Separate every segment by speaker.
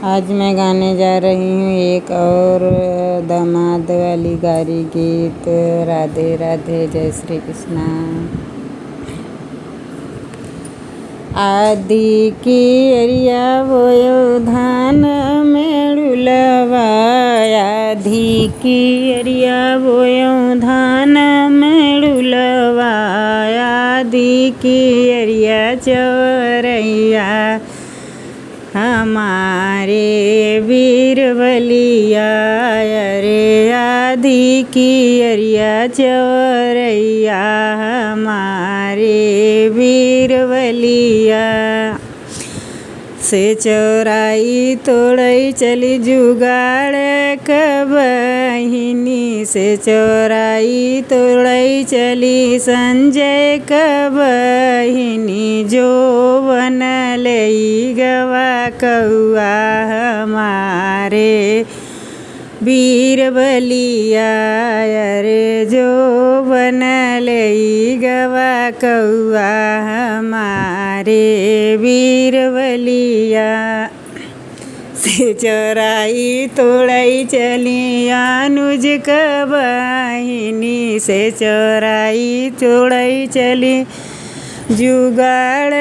Speaker 1: आज मैं गाने जा रही हूँ एक और दामाद वाली गारी गीत। राधे राधे जय श्री कृष्णा। आदि की अरिया बोयो धान मेड़ुलवा। आदि की अरिया बोयो धान मेड़ुलवा। आदि की अरिया चौरैया हमारे वीर बलिया। अरे आदि की अरिया चौरैया हमारे वीर बलिया। से चौराई तोड़ई चली जुगाड़ कबहिनी। से चौराई तोड़ई चली संजय कबहिनी। जो बन लई गवा कौआ हमारे वीर बलिया। अरे जो बन लई गवा कौआ हमारे वीर बलिया। से चौराई तोड़ई चली अनुज कबहिनी। से चौराई तोड़ई चली जुगाड़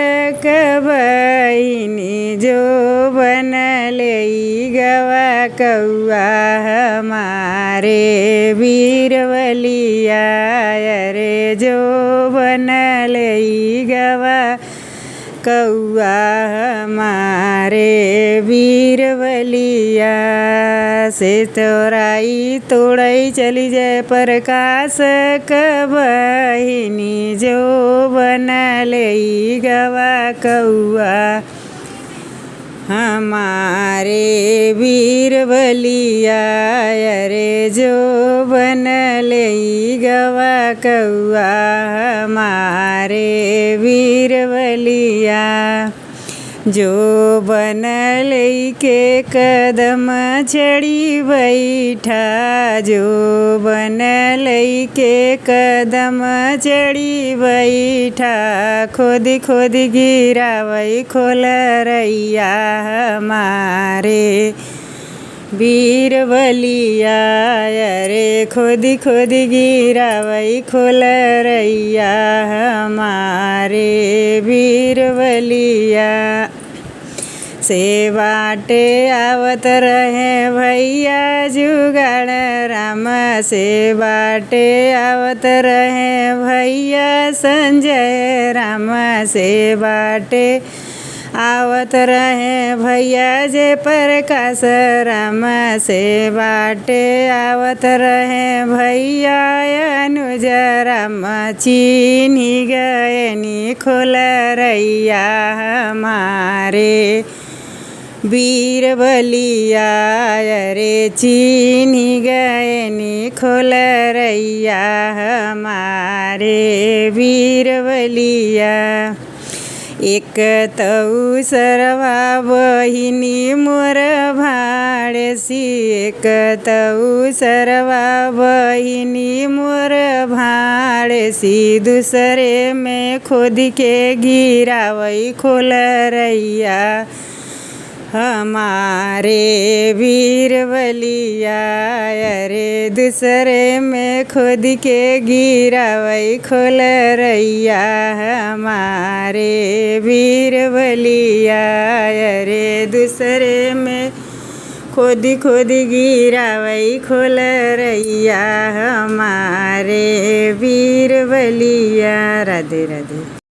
Speaker 1: कबहिनी। जो बन लई गवा कौआ हमारे वीर बलिया। अरे जो बन लई गवा कौआ हमारे वीर बलिया। से चौराई तोड़ई चली जय प्रकाश कबहिनी। जो बन लई गवा कौआ हमारे वीर बलिया। अरे जो बन लई गवा कौआ हमारे वीर बलिया। जो बन लई के कदम चढ़ी बैठा। जो बन लई के कदम चढ़ी बैठा। खोद खोद गिरावई खोलरैया हमारे वीर बलिया। अरे खोद खोद गिरावई खोलरैया हमारे वीर बलिया। से बाटे आवत रहे भैया जुगाड़ राम। से बाटे आवत रहे भैया संजय राम। से बाटे आवत रहे भैया जय प्रकाश राम। से बाटे आवत रहे भैया अनुज राम। चीन्ही गयनी खोलरैया हमारे वीर बलिया। अरे चीन्ही गयनी खोलरैया हमारे वीर बलिया। एक तऊ सरवा बहिनी मोर भाड़सी। एक तऊ सरवा बहिनी मोर भाड़सी। दूसरे में खोद के गिरावई खोलरैया हमारे वीर बलिया। अरे दूसरे में खोद के गिरावई खोलरैया हमारे वीर बलिया। अरे दूसरे में खोद खोद गिरावई खोलरैया हमारे वीर बलिया। राधे राधे।